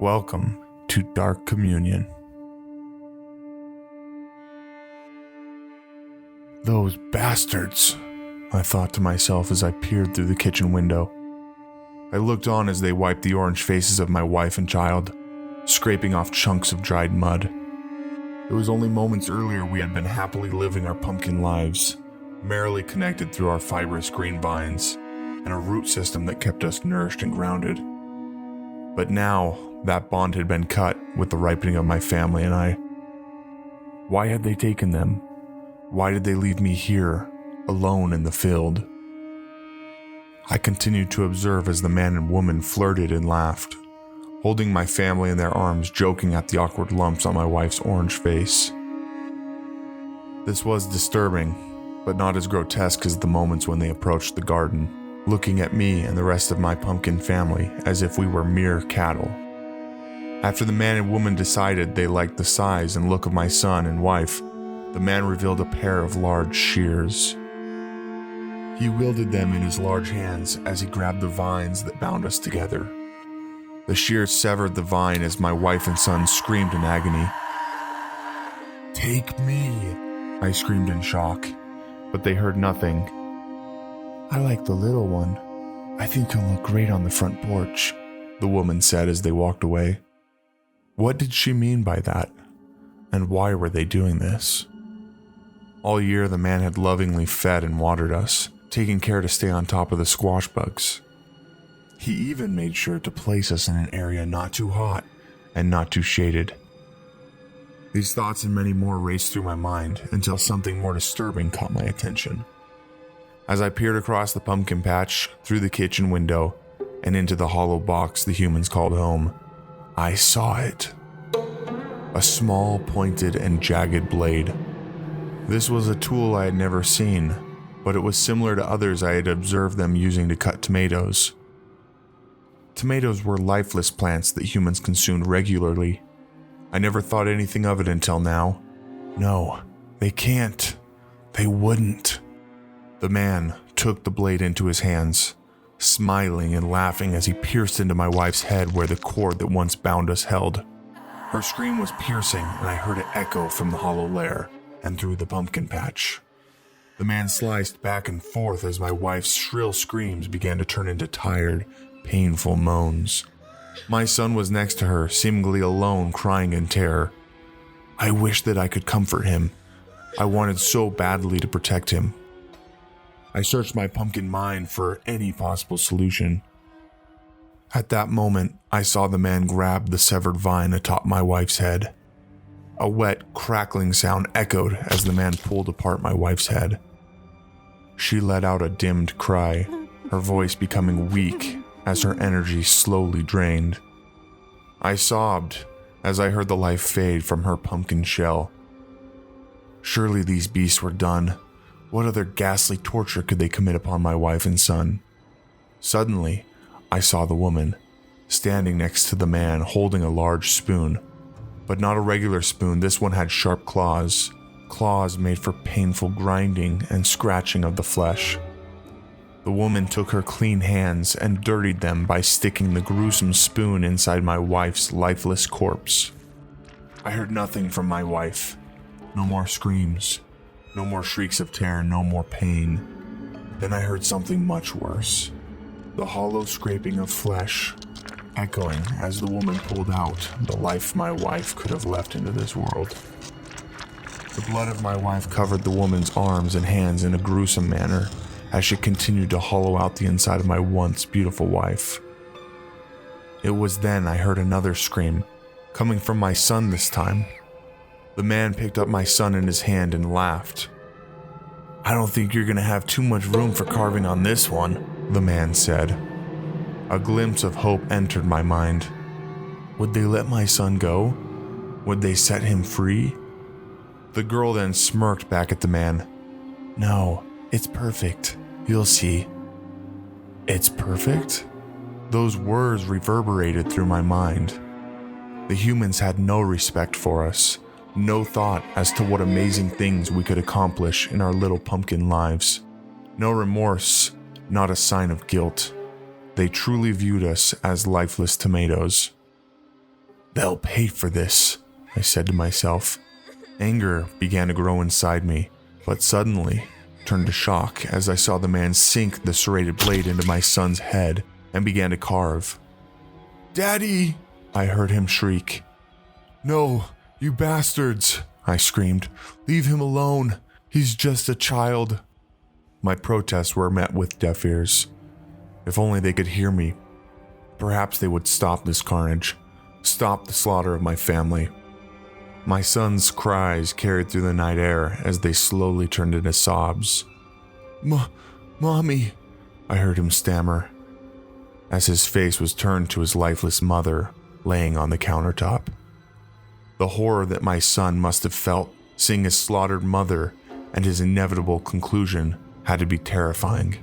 Welcome to DarkCommunion. Those bastards, I thought to myself as I peered through the kitchen window. I looked on as they wiped the orange faces of my wife and child, scraping off chunks of dried mud. It was only moments earlier we had been happily living our pumpkin lives, merrily connected through our fibrous green vines and a root system that kept us nourished and grounded. But now, that bond had been cut with the ripening of my family and I. Why had they taken them? Why did they leave me here, alone in the field? I continued to observe as the man and woman flirted and laughed, holding my family in their arms, joking at the awkward lumps on my wife's orange face. This was disturbing, but not as grotesque as the moments when they approached the garden, looking at me and the rest of my pumpkin family as if we were mere cattle. After the man and woman decided they liked the size and look of my son and wife, the man revealed a pair of large shears. He wielded them in his large hands as he grabbed the vines that bound us together. The shears severed the vine as my wife and son screamed in agony. "Take me!" I screamed in shock, but they heard nothing. "I like the little one. I think he'll look great on the front porch," the woman said as they walked away. What did she mean by that? And why were they doing this? All year the man had lovingly fed and watered us, taking care to stay on top of the squash bugs. He even made sure to place us in an area not too hot and not too shaded. These thoughts and many more raced through my mind until something more disturbing caught my attention. As I peered across the pumpkin patch, through the kitchen window, and into the hollow box the humans called home, I saw it. A small, pointed, and jagged blade. This was a tool I had never seen, but it was similar to others I had observed them using to cut tomatoes. Tomatoes were lifeless plants that humans consumed regularly. I never thought anything of it until now. No, they can't. They wouldn't. The man took the blade into his hands, smiling and laughing as he pierced into my wife's head where the cord that once bound us held. Her scream was piercing, and I heard it echo from the hollow lair and through the pumpkin patch. The man sliced back and forth as my wife's shrill screams began to turn into tired, painful moans. My son was next to her, seemingly alone, crying in terror. I wished that I could comfort him. I wanted so badly to protect him. I searched my pumpkin mind for any possible solution. At that moment, I saw the man grab the severed vine atop my wife's head. A wet, crackling sound echoed as the man pulled apart my wife's head. She let out a dimmed cry, her voice becoming weak as her energy slowly drained. I sobbed as I heard the life fade from her pumpkin shell. Surely these beasts were done. What other ghastly torture could they commit upon my wife and son? Suddenly, I saw the woman, standing next to the man holding a large spoon. But not a regular spoon, this one had sharp claws. Claws made for painful grinding and scratching of the flesh. The woman took her clean hands and dirtied them by sticking the gruesome spoon inside my wife's lifeless corpse. I heard nothing from my wife. No more screams. No more shrieks of terror, no more pain. Then I heard something much worse. The hollow scraping of flesh, echoing as the woman pulled out the life my wife could have left into this world. The blood of my wife covered the woman's arms and hands in a gruesome manner as she continued to hollow out the inside of my once beautiful wife. It was then I heard another scream, coming from my son this time. The man picked up my son in his hand and laughed. "I don't think you're going to have too much room for carving on this one," the man said. A glimpse of hope entered my mind. Would they let my son go? Would they set him free? The girl then smirked back at the man. "No, it's perfect. You'll see." It's perfect? Those words reverberated through my mind. The humans had no respect for us. No thought as to what amazing things we could accomplish in our little pumpkin lives. No remorse, not a sign of guilt. They truly viewed us as lifeless tomatoes. They'll pay for this, I said to myself. Anger began to grow inside me, but suddenly turned to shock as I saw the man sink the serrated blade into my son's head and began to carve. "Daddy!" I heard him shriek. "No, you bastards!" I screamed. "Leave him alone. He's just a child." My protests were met with deaf ears. If only they could hear me. Perhaps they would stop this carnage, stop the slaughter of my family. My son's cries carried through the night air as they slowly turned into sobs. Mommy, I heard him stammer, as his face was turned to his lifeless mother laying on the countertop. The horror that my son must have felt seeing his slaughtered mother and his inevitable conclusion had to be terrifying.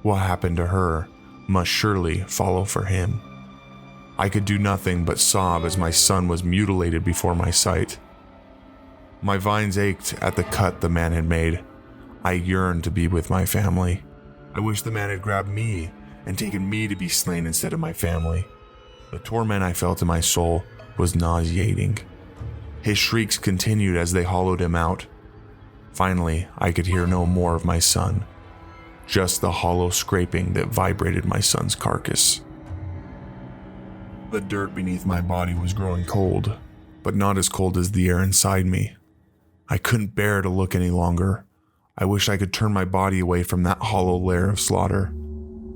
What happened to her must surely follow for him. I could do nothing but sob as my son was mutilated before my sight. My vines ached at the cut the man had made. I yearned to be with my family. I wished the man had grabbed me and taken me to be slain instead of my family. The torment I felt in my soul was nauseating. His shrieks continued as they hollowed him out. Finally, I could hear no more of my son, just the hollow scraping that vibrated my son's carcass. The dirt beneath my body was growing cold, but not as cold as the air inside me. I couldn't bear to look any longer. I wish I could turn my body away from that hollow lair of slaughter,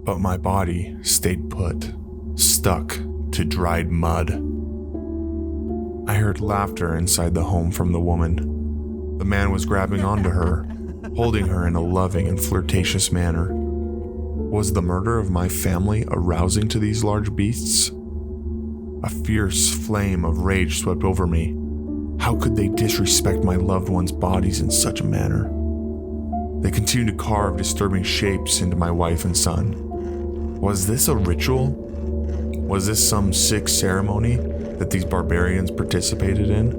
but my body stayed put, stuck to dried mud. I heard laughter inside the home from the woman. The man was grabbing onto her, holding her in a loving and flirtatious manner. Was the murder of my family arousing to these large beasts? A fierce flame of rage swept over me. How could they disrespect my loved ones' bodies in such a manner? They continued to carve disturbing shapes into my wife and son. Was this a ritual? Was this some sick ceremony that these barbarians participated in?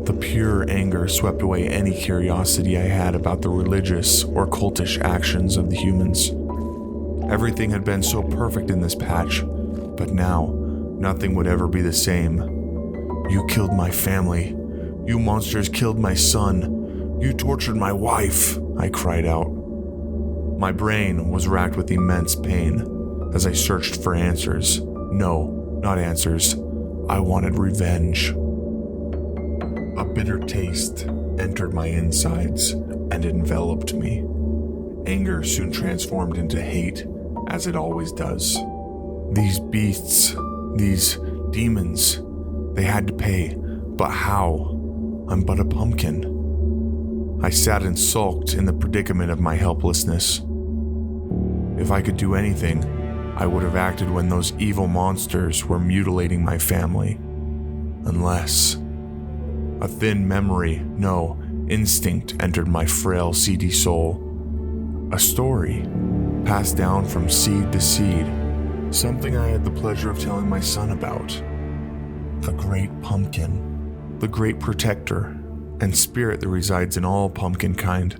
The pure anger swept away any curiosity I had about the religious or cultish actions of the humans. Everything had been so perfect in this patch, but now nothing would ever be the same. You killed my family. You monsters killed my son. You tortured my wife, I cried out. My brain was racked with immense pain as I searched for answers. No, not answers. I wanted revenge. A bitter taste entered my insides and enveloped me. Anger soon transformed into hate, as it always does. These beasts, these demons, they had to pay, but how? I'm but a pumpkin. I sat and sulked in the predicament of my helplessness. If I could do anything, I would have acted when those evil monsters were mutilating my family. Unless a thin memory, no, instinct entered my frail, seedy soul. A story passed down from seed to seed. Something I had the pleasure of telling my son about. A great pumpkin, the great protector and spirit that resides in all pumpkin kind.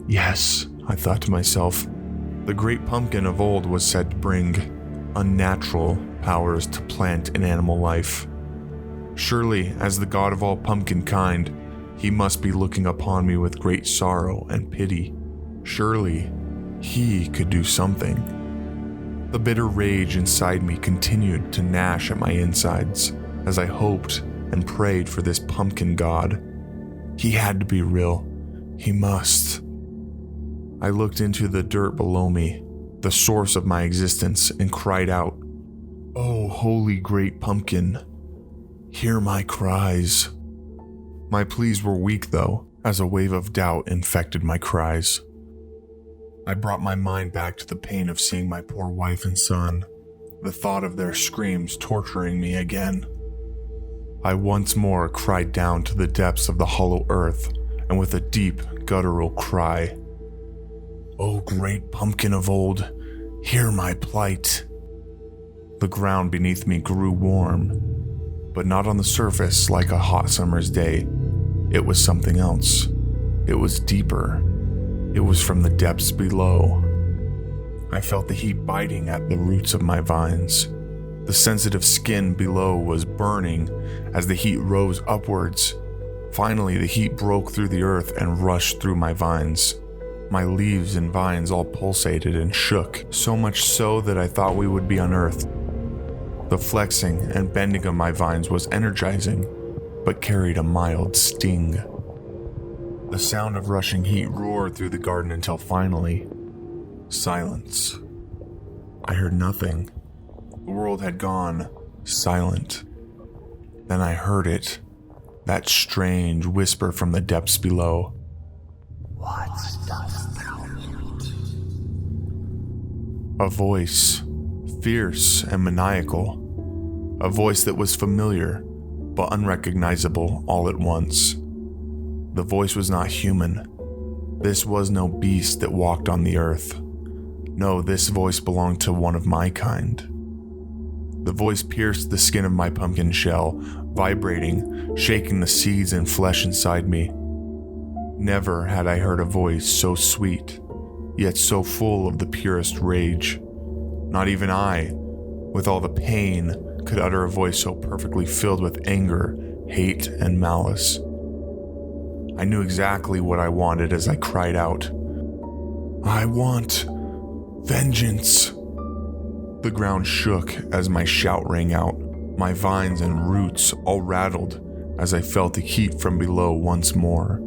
Yes, I thought to myself, the great pumpkin of old was said to bring unnatural powers to plant and animal life. Surely, as the god of all pumpkin kind, he must be looking upon me with great sorrow and pity. Surely, he could do something. The bitter rage inside me continued to gnash at my insides as I hoped and prayed for this pumpkin god. He had to be real. He must. I looked into the dirt below me, the source of my existence, and cried out, "Oh, holy great pumpkin, hear my cries." My pleas were weak, though, as a wave of doubt infected my cries. I brought my mind back to the pain of seeing my poor wife and son, the thought of their screams torturing me again. I once more cried down to the depths of the hollow earth, and with a deep, guttural cry, "O great pumpkin of old, hear my plight." The ground beneath me grew warm, but not on the surface like a hot summer's day. It was something else. It was deeper. It was from the depths below. I felt the heat biting at the roots of my vines. The sensitive skin below was burning as the heat rose upwards. Finally, the heat broke through the earth and rushed through my vines. My leaves and vines all pulsated and shook, so much so that I thought we would be unearthed. The flexing and bending of my vines was energizing, but carried a mild sting. The sound of rushing heat roared through the garden until finally, silence. I heard nothing. The world had gone silent. Then I heard it, that strange whisper from the depths below. What dost thou want? A voice, fierce and maniacal. A voice that was familiar, but unrecognizable all at once. The voice was not human. This was no beast that walked on the earth. No, this voice belonged to one of my kind. The voice pierced the skin of my pumpkin shell, vibrating, shaking the seeds and flesh inside me. Never had I heard a voice so sweet, yet so full of the purest rage. Not even I, with all the pain, could utter a voice so perfectly filled with anger, hate, and malice. I knew exactly what I wanted as I cried out, "I want vengeance." The ground shook as my shout rang out. My vines and roots all rattled as I felt the heat from below once more.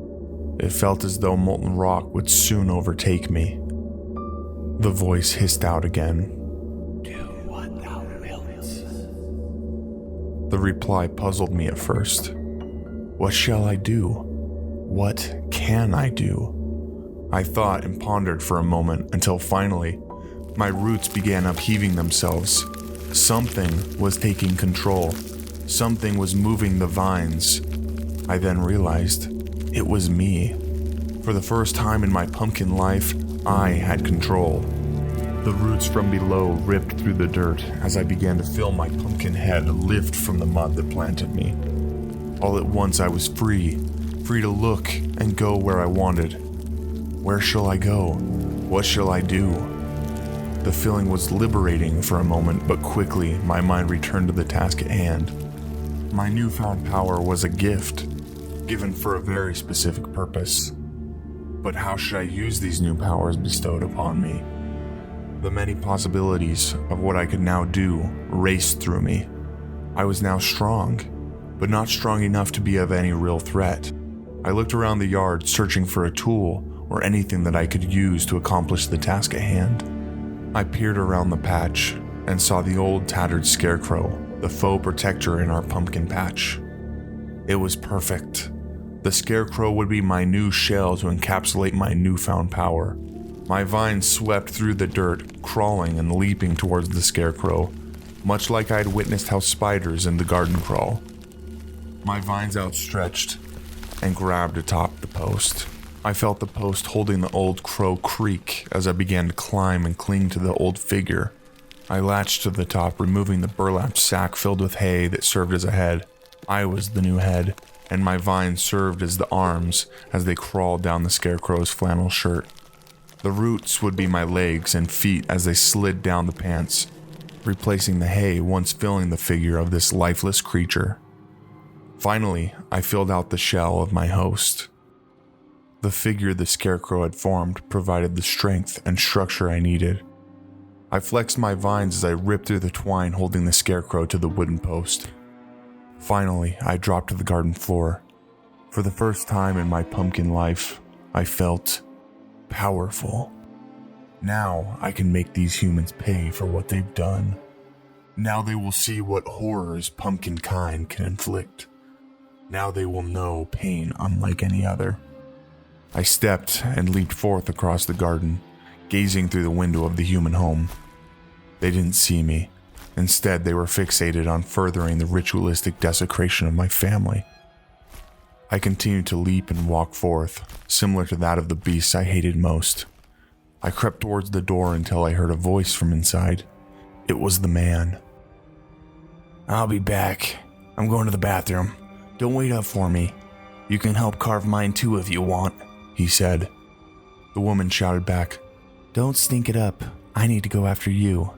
It felt as though molten rock would soon overtake me. The voice hissed out again. Do what thou wilt. The reply puzzled me at first. What shall I do? What can I do? I thought and pondered for a moment until finally, my roots began upheaving themselves. Something was taking control. Something was moving the vines. I then realized it was me. For the first time in my pumpkin life, I had control. The roots from below ripped through the dirt as I began to feel my pumpkin head lift from the mud that planted me. All at once I was free to look and go where I wanted. Where shall I go? What shall I do? The feeling was liberating for a moment, but quickly my mind returned to the task at hand. My newfound power was a gift, given for a very specific purpose. But how should I use these new powers bestowed upon me? The many possibilities of what I could now do raced through me. I was now strong, but not strong enough to be of any real threat. I looked around the yard searching for a tool or anything that I could use to accomplish the task at hand. I peered around the patch and saw the old tattered scarecrow, the faux protector in our pumpkin patch. It was perfect. The scarecrow would be my new shell to encapsulate my newfound power. My vines swept through the dirt, crawling and leaping towards the scarecrow, much like I had witnessed how spiders in the garden crawl. My vines outstretched and grabbed atop the post. I felt the post holding the old crow creak as I began to climb and cling to the old figure. I latched to the top, removing the burlap sack filled with hay that served as a head. I was the new head, and my vines served as the arms as they crawled down the scarecrow's flannel shirt. The roots would be my legs and feet as they slid down the pants, replacing the hay once filling the figure of this lifeless creature. Finally, I filled out the shell of my host. The figure the scarecrow had formed provided the strength and structure I needed. I flexed my vines as I ripped through the twine holding the scarecrow to the wooden post. Finally, I dropped to the garden floor. For the first time in my pumpkin life, I felt powerful. Now I can make these humans pay for what they've done. Now they will see what horrors pumpkin kind can inflict. Now they will know pain unlike any other. I stepped and leaped forth across the garden, gazing through the window of the human home. They didn't see me. Instead, they were fixated on furthering the ritualistic desecration of my family. I continued to leap and walk forth, similar to that of the beasts I hated most. I crept towards the door until I heard a voice from inside. It was the man. "I'll be back. I'm going to the bathroom. Don't wait up for me. You can help carve mine too if you want," he said. The woman shouted back, "Don't stink it up. I need to go after you."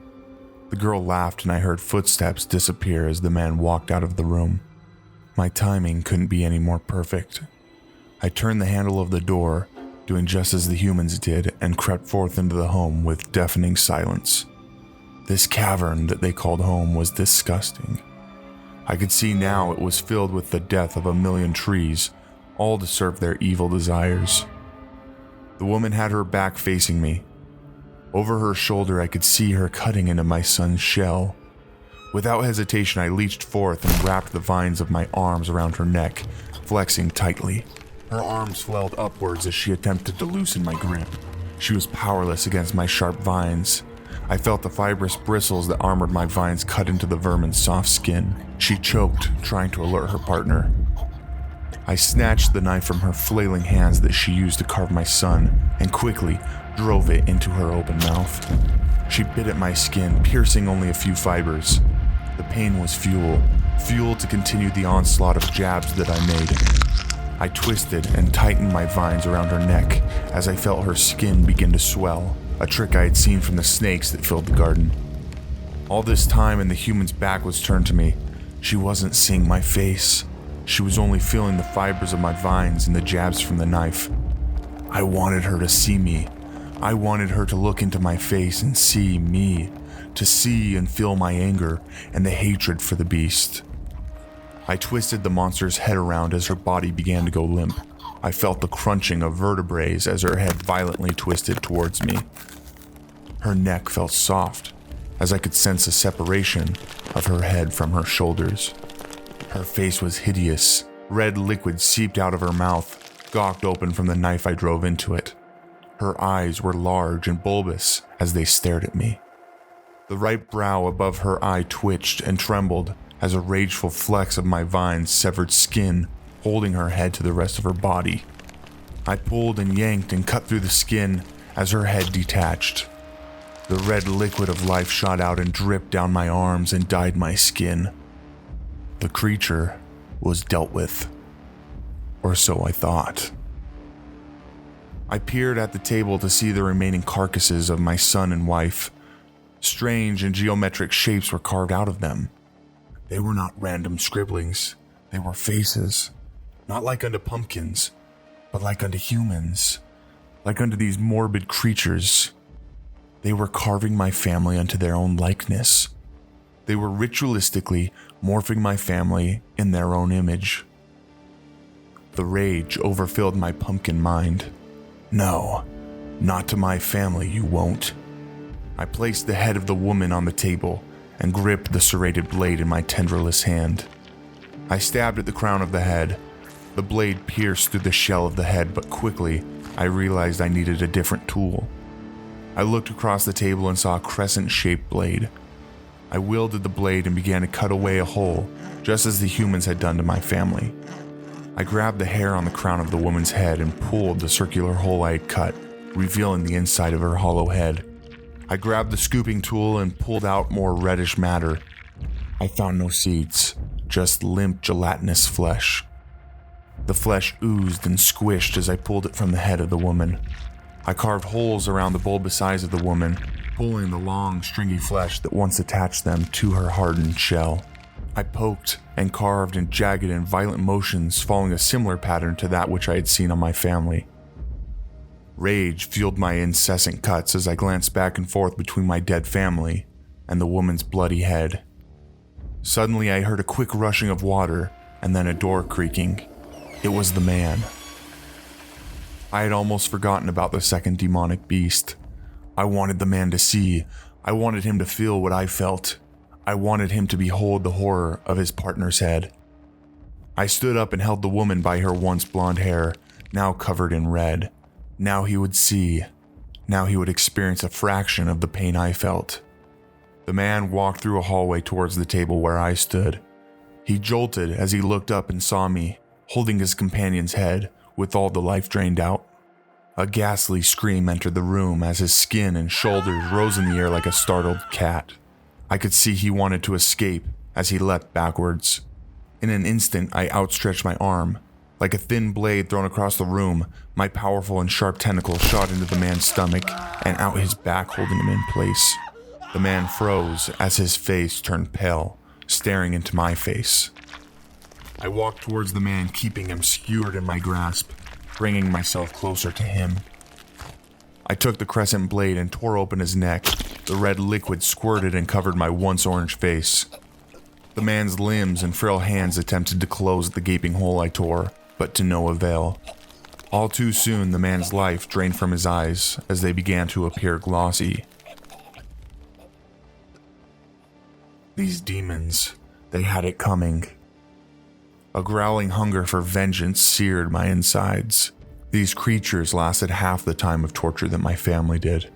The girl laughed and I heard footsteps disappear as the man walked out of the room. My timing couldn't be any more perfect. I turned the handle of the door, doing just as the humans did, and crept forth into the home with deafening silence. This cavern that they called home was disgusting. I could see now it was filled with the death of a million trees, all to serve their evil desires. The woman had her back facing me. Over her shoulder I could see her cutting into my son's shell. Without hesitation I leached forth and wrapped the vines of my arms around her neck, flexing tightly. Her arms flailed upwards as she attempted to loosen my grip. She was powerless against my sharp vines. I felt the fibrous bristles that armored my vines cut into the vermin's soft skin. She choked, trying to alert her partner. I snatched the knife from her flailing hands that she used to carve my son, and quickly drove it into her open mouth. She bit at my skin, piercing only a few fibers. The pain was fuel to continue the onslaught of jabs that I made. I twisted and tightened my vines around her neck as I felt her skin begin to swell, a trick I had seen from the snakes that filled the garden. All this time and the human's back was turned to me. She wasn't seeing my face. She was only feeling the fibers of my vines and the jabs from the knife. I wanted her to see me. I wanted her to look into my face and see me, to see and feel my anger and the hatred for the beast. I twisted the monster's head around as her body began to go limp. I felt the crunching of vertebrae as her head violently twisted towards me. Her neck felt soft, as I could sense a separation of her head from her shoulders. Her face was hideous. Red liquid seeped out of her mouth, gawked open from the knife I drove into it. Her eyes were large and bulbous as they stared at me. The right brow above her eye twitched and trembled as a rageful flex of my vines severed skin, holding her head to the rest of her body. I pulled and yanked and cut through the skin as her head detached. The red liquid of life shot out and dripped down my arms and dyed my skin. The creature was dealt with, or so I thought. I peered at the table to see the remaining carcasses of my son and wife. Strange and geometric shapes were carved out of them. They were not random scribblings. They were faces, not like unto pumpkins, but like unto humans, like unto these morbid creatures. They were carving my family unto their own likeness. They were ritualistically morphing my family in their own image. The rage overfilled my pumpkin mind. No, not to my family, you won't. I placed the head of the woman on the table and gripped the serrated blade in my tenderless hand. I stabbed at the crown of the head. The blade pierced through the shell of the head, but quickly I realized I needed a different tool. I looked across the table and saw a crescent-shaped blade. I wielded the blade and began to cut away a hole, just as the humans had done to my family. I grabbed the hair on the crown of the woman's head and pulled the circular hole I had cut, revealing the inside of her hollow head. I grabbed the scooping tool and pulled out more reddish matter. I found no seeds, just limp gelatinous flesh. The flesh oozed and squished as I pulled it from the head of the woman. I carved holes around the bulbous eyes of the woman, pulling the long, stringy flesh that once attached them to her hardened shell. I poked and carved in jagged and violent motions, following a similar pattern to that which I had seen on my family. Rage fueled my incessant cuts as I glanced back and forth between my dead family and the woman's bloody head. Suddenly I heard a quick rushing of water and then a door creaking. It was the man. I had almost forgotten about the second demonic beast. I wanted the man to see. I wanted him to feel what I felt. I wanted him to behold the horror of his partner's head. I stood up and held the woman by her once blonde hair, now covered in red. Now he would see. Now he would experience a fraction of the pain I felt. The man walked through a hallway towards the table where I stood. He jolted as he looked up and saw me, holding his companion's head, with all the life drained out. A ghastly scream entered the room as his skin and shoulders rose in the air like a startled cat. I could see he wanted to escape as he leapt backwards. In an instant, I outstretched my arm. Like a thin blade thrown across the room, my powerful and sharp tentacle shot into the man's stomach and out his back, holding him in place. The man froze as his face turned pale, staring into my face. I walked towards the man, keeping him skewered in my grasp, bringing myself closer to him. I took the crescent blade and tore open his neck. The red liquid squirted and covered my once orange face. The man's limbs and frail hands attempted to close the gaping hole I tore, but to no avail. All too soon, the man's life drained from his eyes as they began to appear glossy. These demons, they had it coming. A growling hunger for vengeance seared my insides. These creatures lasted half the time of torture that my family did.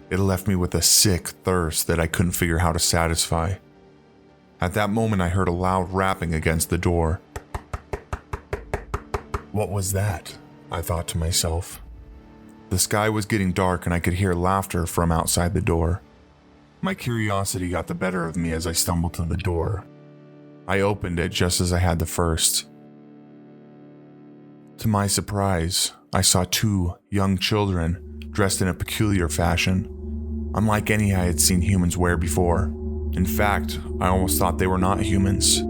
It left me with a sick thirst that I couldn't figure how to satisfy. At that moment, I heard a loud rapping against the door. What was that? I thought to myself. The sky was getting dark and I could hear laughter from outside the door. My curiosity got the better of me as I stumbled to the door. I opened it just as I had the first. To my surprise, I saw two young children dressed in a peculiar fashion, unlike any I had seen humans wear before. In fact, I almost thought they were not humans.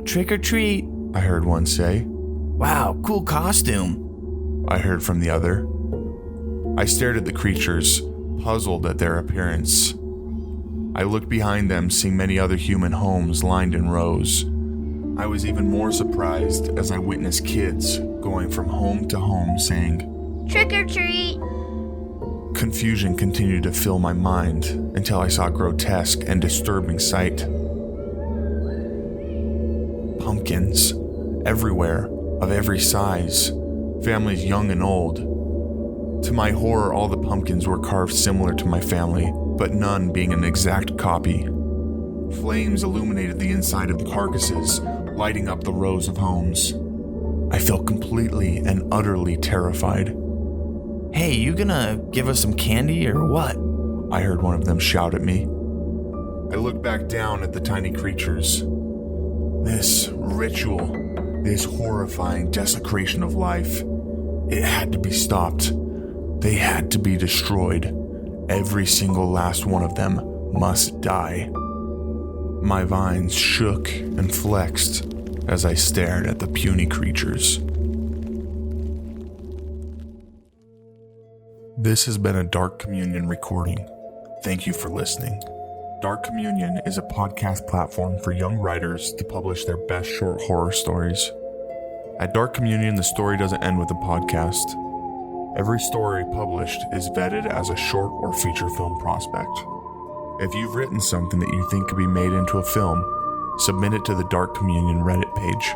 "Trick or treat," I heard one say. "Wow, cool costume," I heard from the other. I stared at the creatures, puzzled at their appearance. I looked behind them, seeing many other human homes lined in rows. I was even more surprised as I witnessed kids going from home to home saying, "Trick or treat." Confusion continued to fill my mind until I saw a grotesque and disturbing sight. Pumpkins, everywhere, of every size, families young and old. To my horror, all the pumpkins were carved similar to my family, but none being an exact copy. Flames illuminated the inside of the carcasses, lighting up the rows of homes. I felt completely and utterly terrified. "Hey, you gonna give us some candy or what?" I heard one of them shout at me. I looked back down at the tiny creatures. This ritual, this horrifying desecration of life, it had to be stopped. They had to be destroyed. Every single last one of them must die. My vines shook and flexed as I stared at the puny creatures. This has been a Dark Communion recording. Thank you for listening. Dark Communion is a podcast platform for young writers to publish their best short horror stories. At Dark Communion, the story doesn't end with the podcast. Every story published is vetted as a short or feature film prospect. If you've written something that you think could be made into a film, submit it to the Dark Communion Reddit page.